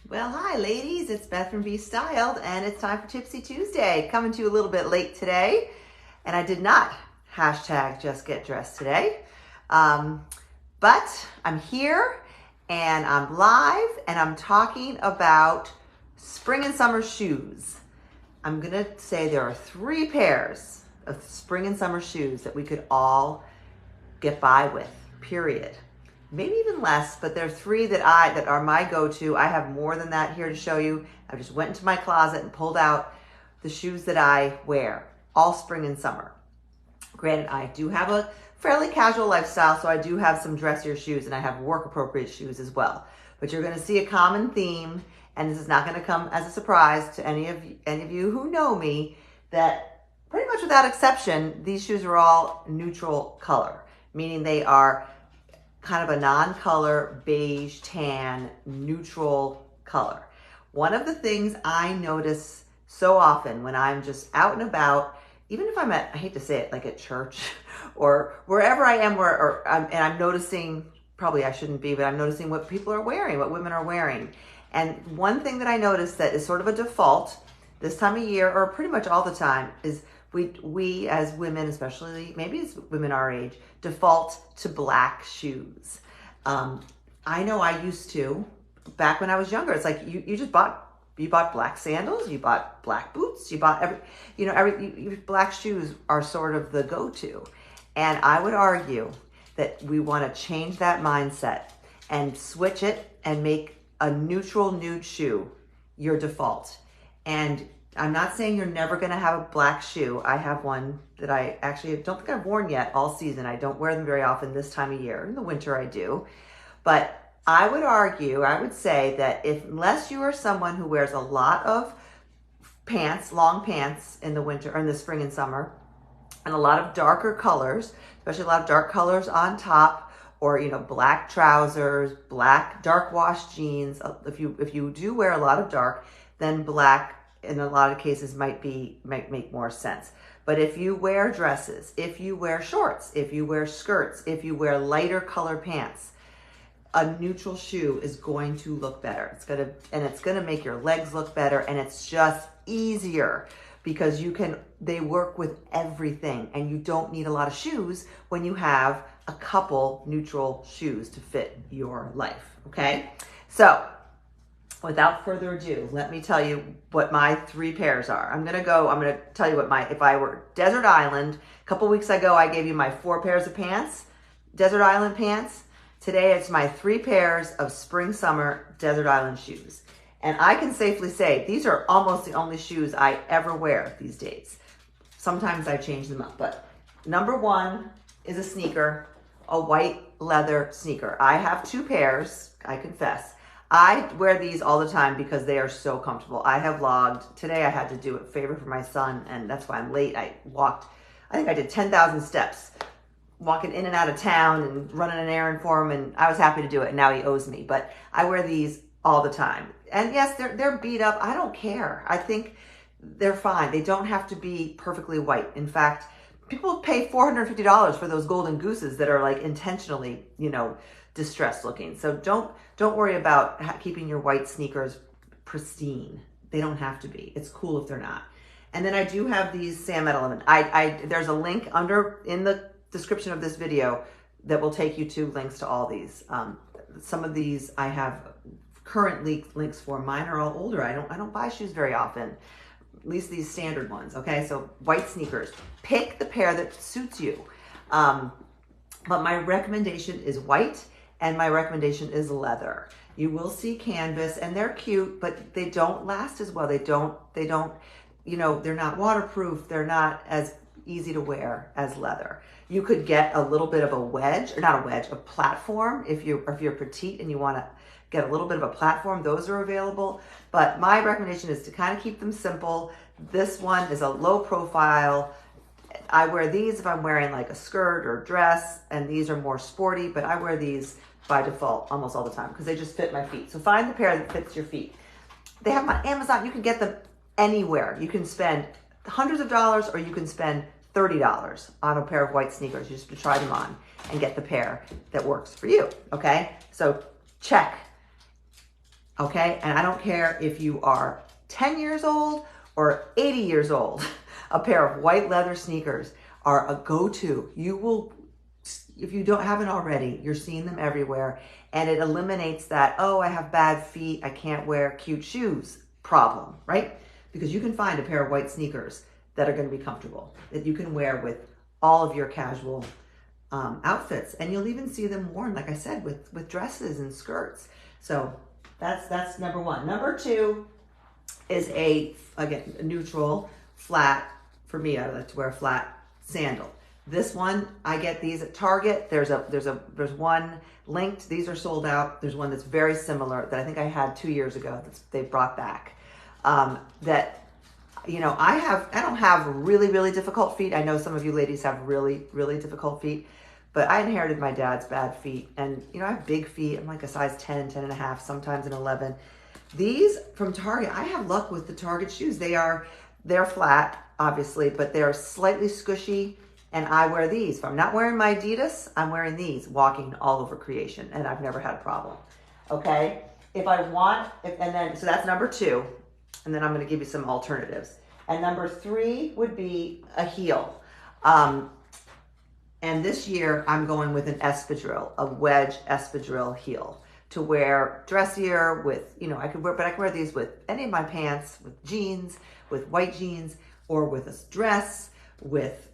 Well, hi ladies, it's Beth from Be Styled and it's time for Tipsy Tuesday. Coming to you a little bit late today, and I did not hashtag just get dressed today. But I'm here and I'm live and I'm talking about spring and summer shoes. I'm gonna say there are 3 pairs of spring and summer shoes that we could all get by with, period. Maybe even less, but there are 3 that are my go-to. I have more than that here to show you. I just went into my closet and pulled out the shoes that I wear all spring and summer. Granted, I do have a fairly casual lifestyle, so I do have some dressier shoes and I have work appropriate shoes as well. But you're gonna see a common theme, and this is not gonna come as a surprise to any of you who know me, that pretty much without exception, these shoes are all neutral color, meaning they are kind of a non-color, beige, tan, neutral color. One of the things I notice so often when I'm just out and about, even if I'm at, I hate to say it, like at church or wherever I am, and I'm noticing, probably I shouldn't be, but I'm noticing what people are wearing, what women are wearing. And one thing that I notice that is sort of a default this time of year, or pretty much all the time, is we as women, especially maybe as women our age, default to black shoes. I know I used to, back when I was younger. It's like you bought black sandals, you bought black boots, you bought black shoes are sort of the go-to. And I would argue that we want to change that mindset and switch it and make a neutral nude shoe your default. And I'm not saying you're never going to have a black shoe. I have one that I actually don't think I've worn yet all season. I don't wear them very often this time of year. In the winter I do. But I would say that unless you are someone who wears a lot of pants, long pants in the winter or in the spring and summer, and a lot of darker colors, especially a lot of dark colors on top, or black trousers, black dark wash jeans. If you do wear a lot of dark, then black in a lot of cases might make more sense. But if you wear dresses, if you wear shorts, if you wear skirts, if you wear lighter colored pants, a neutral shoe is going to look better. It's gonna make your legs look better, and it's just easier because they work with everything, and you don't need a lot of shoes when you have a couple neutral shoes to fit your life, okay? So, without further ado, let me tell you what my 3 pairs are. I'm gonna tell you if I were Desert Island, a couple weeks ago I gave you my 4 pairs of pants, Desert Island pants. Today it's my 3 pairs of spring summer Desert Island shoes. And I can safely say these are almost the only shoes I ever wear these days. Sometimes I change them up, but number 1 is a sneaker, a white leather sneaker. I have 2 pairs, I confess. I wear these all the time because they are so comfortable. I have logged, today I had to do a favor for my son, and that's why I'm late. I think I did 10,000 steps, walking in and out of town and running an errand for him, and I was happy to do it, and now he owes me. But I wear these all the time. And yes, they're beat up. I don't care. I think they're fine. They don't have to be perfectly white. In fact, people pay $450 for those golden gooses that are like intentionally, distressed looking. So don't worry about keeping your white sneakers pristine. They don't have to be. It's cool if they're not. And then I do have these Sam Edelman. There's a link in the description of this video that will take you to links to all these. Some of these I have currently links for. Mine are all older. I don't buy shoes very often, at least these standard ones. Okay, so white sneakers. Pick the pair that suits you. But my recommendation is white. And my recommendation is leather. You will see canvas, and they're cute, but they don't last as well. They're not waterproof. They're not as easy to wear as leather. You could get a little bit of a platform if you're petite and you want to get a little bit of a platform. Those are available. But my recommendation is to kind of keep them simple. This one is a low profile. I wear these if I'm wearing like a skirt or dress, and these are more sporty, but I wear these by default almost all the time because they just fit my feet. So find the pair that fits your feet. They have them on Amazon. You can get them anywhere. You can spend hundreds of dollars, or you can spend $30 on a pair of white sneakers just to try them on and get the pair that works for you, okay? So check. okay? And I don't care if you are 10 years old or 80 years old, a pair of white leather sneakers are a go-to. You will, if you don't haven't already, you're seeing them everywhere, and it eliminates that, oh, I have bad feet, I can't wear cute shoes problem, right? Because you can find a pair of white sneakers that are going to be comfortable, that you can wear with all of your casual outfits, and you'll even see them worn, like I said, with dresses and skirts. So that's number one. Number two is a neutral flat. For me, I like to wear a flat sandal. This one, I get these at Target. There's one linked. These are sold out. There's one that's very similar that I think I had 2 years ago that they brought back. That, you know, I don't have really, really difficult feet. I know some of you ladies have really, really difficult feet, but I inherited my dad's bad feet, and you know, I have big feet. I'm like a size 10, 10 and a half, sometimes an 11. These from Target, I have luck with the Target shoes. They're flat, obviously, but they're slightly squishy, and I wear these. If I'm not wearing my Adidas, I'm wearing these, walking all over creation, and I've never had a problem. Okay? So that's number two, and then I'm gonna give you some alternatives. And number three would be a heel. And this year I'm going with an espadrille, a wedge espadrille heel, to wear dressier with, you know, I can wear these with any of my pants, with jeans, with white jeans, or with a dress, with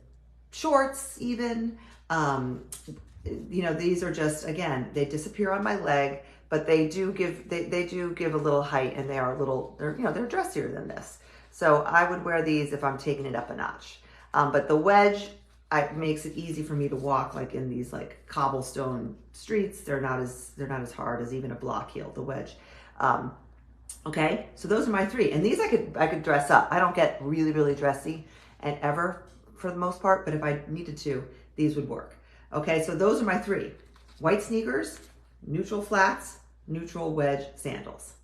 shorts even. You know, these are just, again, they disappear on my leg, but they do give a little height, and they're dressier than this. So I would wear these if I'm taking it up a notch. But the wedge, it makes it easy for me to walk like in these like cobblestone streets. They're not as hard as even a block heel, the wedge. Okay, so those are my three, and these I could dress up. I don't get really, really dressy and ever for the most part, but if I needed to, these would work. Okay, so those are my three: white sneakers, neutral flats, neutral wedge sandals.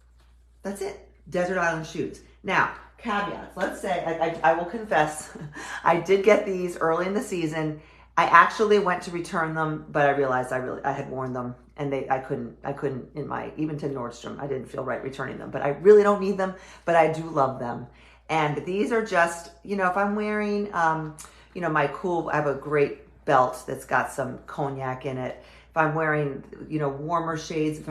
That's it. Desert Island shoes. Now, caveats. Let's say, I will confess, I did get these early in the season. I actually went to return them, but I realized I had worn them, and I couldn't even to Nordstrom, I didn't feel right returning them, but I really don't need them, but I do love them. And these are just, you know, if I'm wearing, you know, I have a great belt that's got some cognac in it. If I'm wearing, you know, warmer shades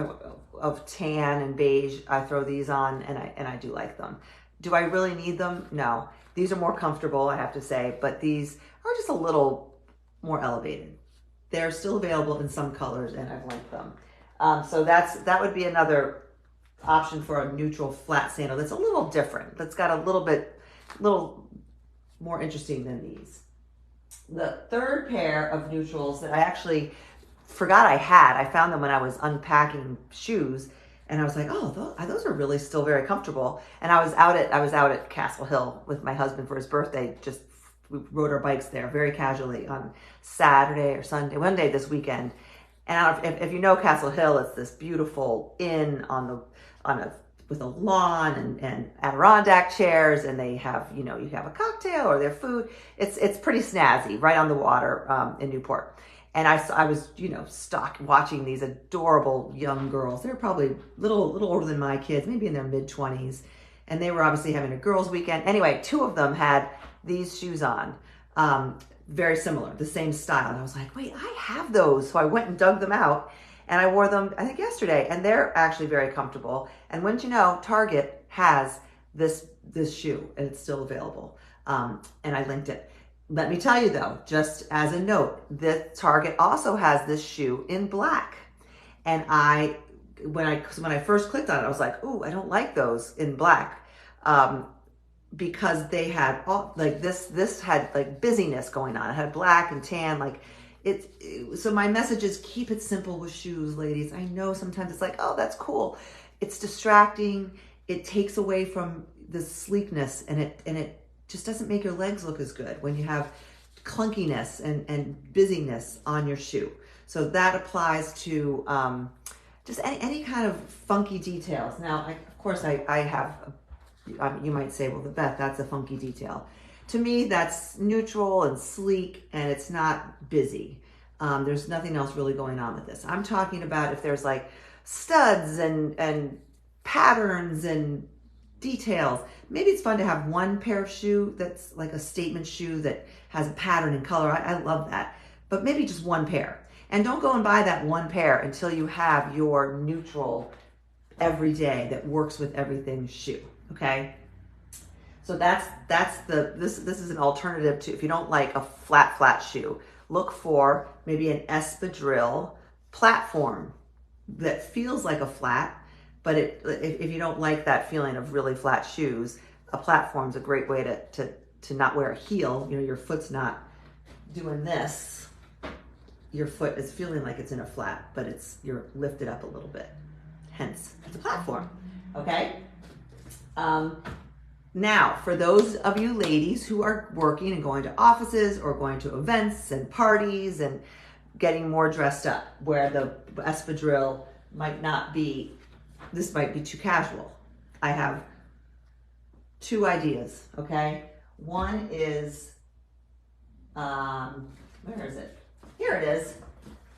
of tan and beige, I throw these on, and I do like them. Do I really need them? No. These are more comfortable, I have to say, but these are just a little more elevated. They're still available in some colors, and I've linked them. So that would be another option for a neutral flat sandal that's a little different. That's got a little more interesting than these. The third pair of neutrals that I actually forgot I had, I found them when I was unpacking shoes, and I was like, oh, those are really still very comfortable. And I was out at Castle Hill with my husband for his birthday. We rode our bikes there very casually on Saturday or Sunday, one day this weekend. And if you know Castle Hill, it's this beautiful inn with a lawn and Adirondack chairs, and they have, you know, you have a cocktail or their food. It's pretty snazzy, right on the water in Newport. And I was, you know, stuck watching these adorable young girls. They're probably a little older than my kids, maybe in their mid-20s. And they were obviously having a girls' weekend. Anyway, two of them had these shoes on, very similar, the same style. And I was like, wait, I have those. So I went and dug them out, and I wore them, I think, yesterday. And they're actually very comfortable. And wouldn't you know, Target has this shoe, and it's still available. And I linked it. Let me tell you though, just as a note, that Target also has this shoe in black. And when I first clicked on it, I was like, ooh, I don't like those in black. Because they had this had like busyness going on. It had black and tan, so my message is keep it simple with shoes, ladies. I know sometimes it's like, oh, that's cool. It's distracting. It takes away from the sleekness, and it just doesn't make your legs look as good when you have clunkiness and busyness on your shoe. So that applies to just any kind of funky details. Now, of course, I have, you might say, well, Beth, that's a funky detail. To me, that's neutral and sleek, and it's not busy. There's nothing else really going on with this. I'm talking about if there's like studs and patterns and details. Maybe it's fun to have one pair of shoe that's like a statement shoe that has a pattern and color. I love that. But maybe just one pair. And don't go and buy that one pair until you have your neutral everyday that works with everything shoe, okay? So this is an alternative to, if you don't like a flat shoe, look for maybe an espadrille platform that feels like a flat, but if you don't like that feeling of really flat shoes, a platform is a great way to not wear a heel. You know, your foot's not doing this. Your foot is feeling like it's in a flat, but you're lifted up a little bit. Hence, it's a platform, okay? Now, for those of you ladies who are working and going to offices or going to events and parties and getting more dressed up, where the espadrille might not be, this might be too casual. I have two ideas, okay? One is, where is it? Here it is.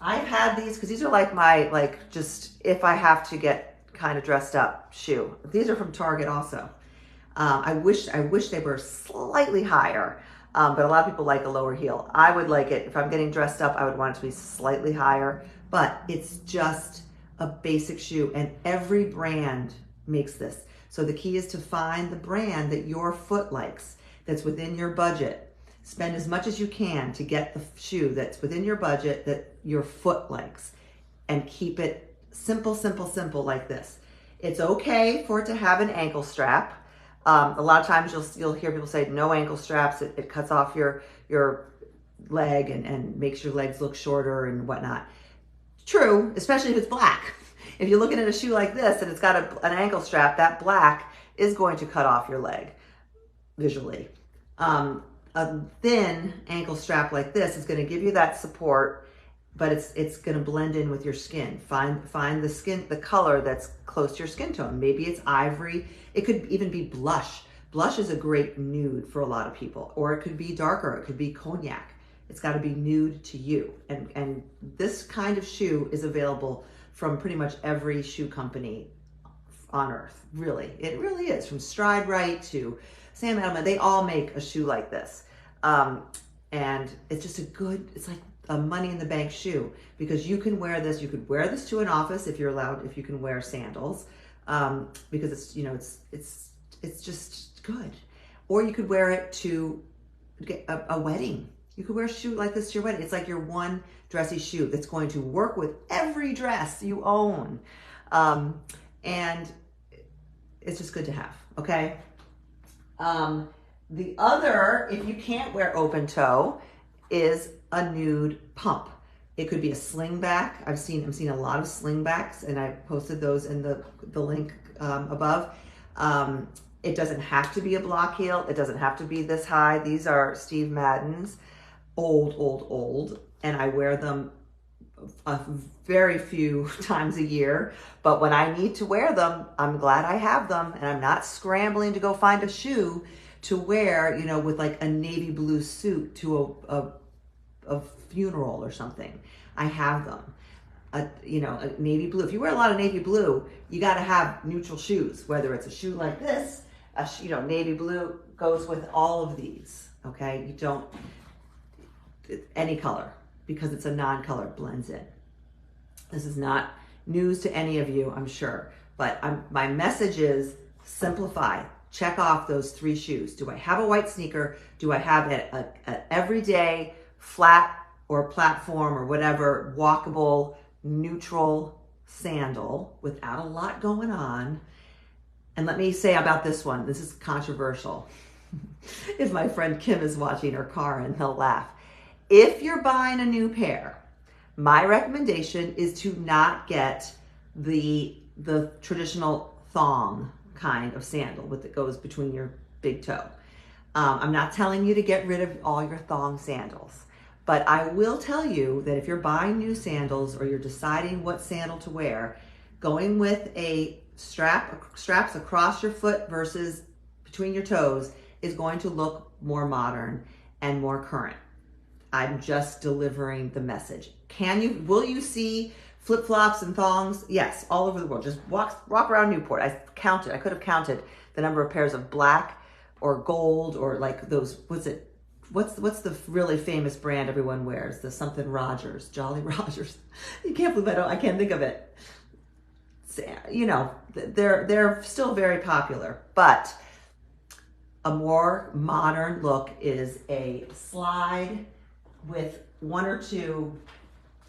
I've had these because these are like my, just if I have to get kind of dressed up shoe. These are from Target also. I wish they were slightly higher, but a lot of people like a lower heel. I would like it, if I'm getting dressed up, I would want it to be slightly higher, but it's just a basic shoe, and every brand makes this. So the key is to find the brand that your foot likes, that's within your budget. Spend as much as you can to get the shoe that's within your budget that your foot likes, and keep it simple, simple, simple like this. It's okay for it to have an ankle strap. A lot of times you'll hear people say no ankle straps. It cuts off your leg and makes your legs look shorter and whatnot. True, especially if it's black. If you're looking at a shoe like this and it's got an ankle strap, that black is going to cut off your leg visually. A thin ankle strap like this is going to give you that support, but it's going to blend in with your skin. Find the color that's close to your skin tone. Maybe it's ivory. It could even be blush. Blush is a great nude for a lot of people, or it could be darker. It could be cognac. It's got to be nude to you. And this kind of shoe is available from pretty much every shoe company on earth. Really, it really is. From Stride Right to Sam Edelman, they all make a shoe like this. And it's just it's like a money in the bank shoe, because you can wear this. You could wear this to an office if you're allowed, if you can wear sandals, because it's just good. Or you could wear it to a wedding. You could wear a shoe like this to your wedding. It's like your one dressy shoe that's going to work with every dress you own. And it's just good to have, okay? The other, if you can't wear open toe, is a nude pump. It could be a slingback. I'm seeing a lot of slingbacks, and I posted those in the link above. It doesn't have to be a block heel. It doesn't have to be this high. These are Steve Madden's, old, and I wear them a very few times a year. But when I need to wear them, I'm glad I have them, and I'm not scrambling to go find a shoe to wear, with like a navy blue suit to a funeral or something. I have them. A navy blue. If you wear a lot of navy blue, you got to have neutral shoes, whether it's a shoe like this, navy blue goes with all of these, okay? You don't, any color, because it's a non-color, blends in. This is not news to any of you, I'm sure, but my message is simplify. Check off those 3 shoes. Do I have a white sneaker? Do I have an everyday flat or platform or whatever walkable neutral sandal without a lot going on? And let me say about this one, this is controversial. If my friend Kim is watching, or Karin, he'll laugh. If you're buying a new pair, my recommendation is to not get the traditional thong kind of sandal that goes between your big toe. I'm not telling you to get rid of all your thong sandals, but I will tell you that if you're buying new sandals or you're deciding what sandal to wear, going with a straps across your foot versus between your toes is going to look more modern and more current. I'm just delivering the message. Will you see flip-flops and thongs, yes, all over the world. Just walk around Newport. I could have counted the number of pairs of black or gold or like those, what's the really famous brand everyone wears? The something Rogers, Jolly Rogers. You can't believe I can't think of it. You know, they're still very popular, but a more modern look is a slide with one or two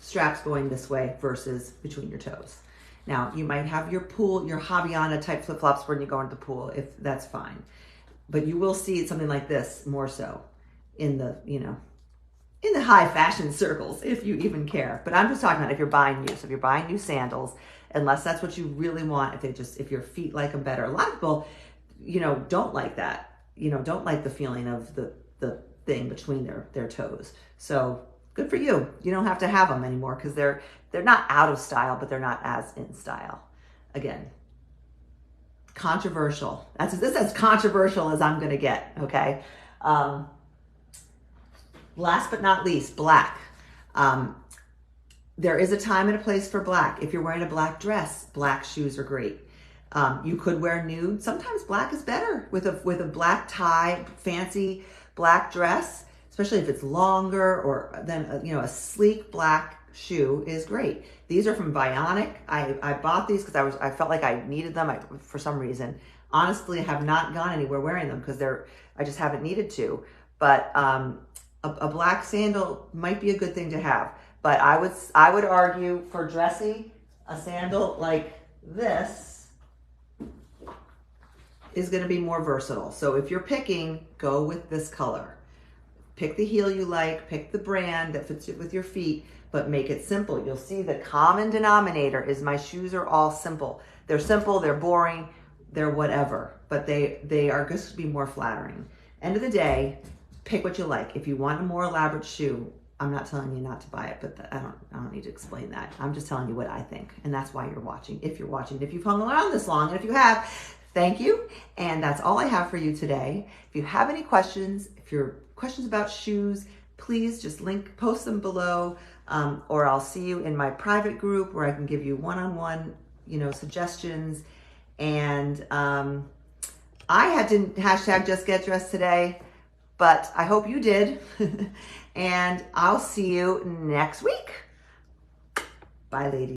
straps going this way versus between your toes. Now, you might have your Havaiana type flip-flops when you go into the pool, if that's fine. But you will see something like this more so in the, in the high fashion circles, if you even care. But I'm just talking about if you're buying new. So if you're buying new sandals, unless that's what you really want, if your feet like them better. A lot of people, don't like that. Don't like the feeling of the thing between their toes. So good for you. You don't have to have them anymore because they're not out of style, but they're not as in style. Again, controversial. This is as controversial as I'm going to get. Okay. Last but not least, black. There is a time and a place for black. If you're wearing a black dress, black shoes are great. You could wear nude. Sometimes black is better with a black tie, fancy black dress, especially if it's longer, or then a sleek black shoe is great. These are from Bionic. I bought these because I felt like I needed them for some reason. Honestly, I have not gone anywhere wearing them because I just haven't needed to. But a black sandal might be a good thing to have. But I would argue for dressy, a sandal like this is going to be more versatile. So if you're picking, go with this color. Pick the heel you like, pick the brand that fits with your feet, but make it simple. You'll see the common denominator is my shoes are all simple. They're simple, they're boring, they're whatever, but they are going to be more flattering. End of the day, pick what you like. If you want a more elaborate shoe, I'm not telling you not to buy it, but I don't need to explain that. I'm just telling you what I think, and that's why you're watching. If you're watching, if you've hung around this long, and if you have, thank you. And that's all I have for you today. If you have any questions, if you're questions about shoes, please just post them below, or I'll see you in my private group where I can give you one-on-one, suggestions. And I didn't hashtag just get dressed today, but I hope you did. And I'll see you next week. Bye, ladies.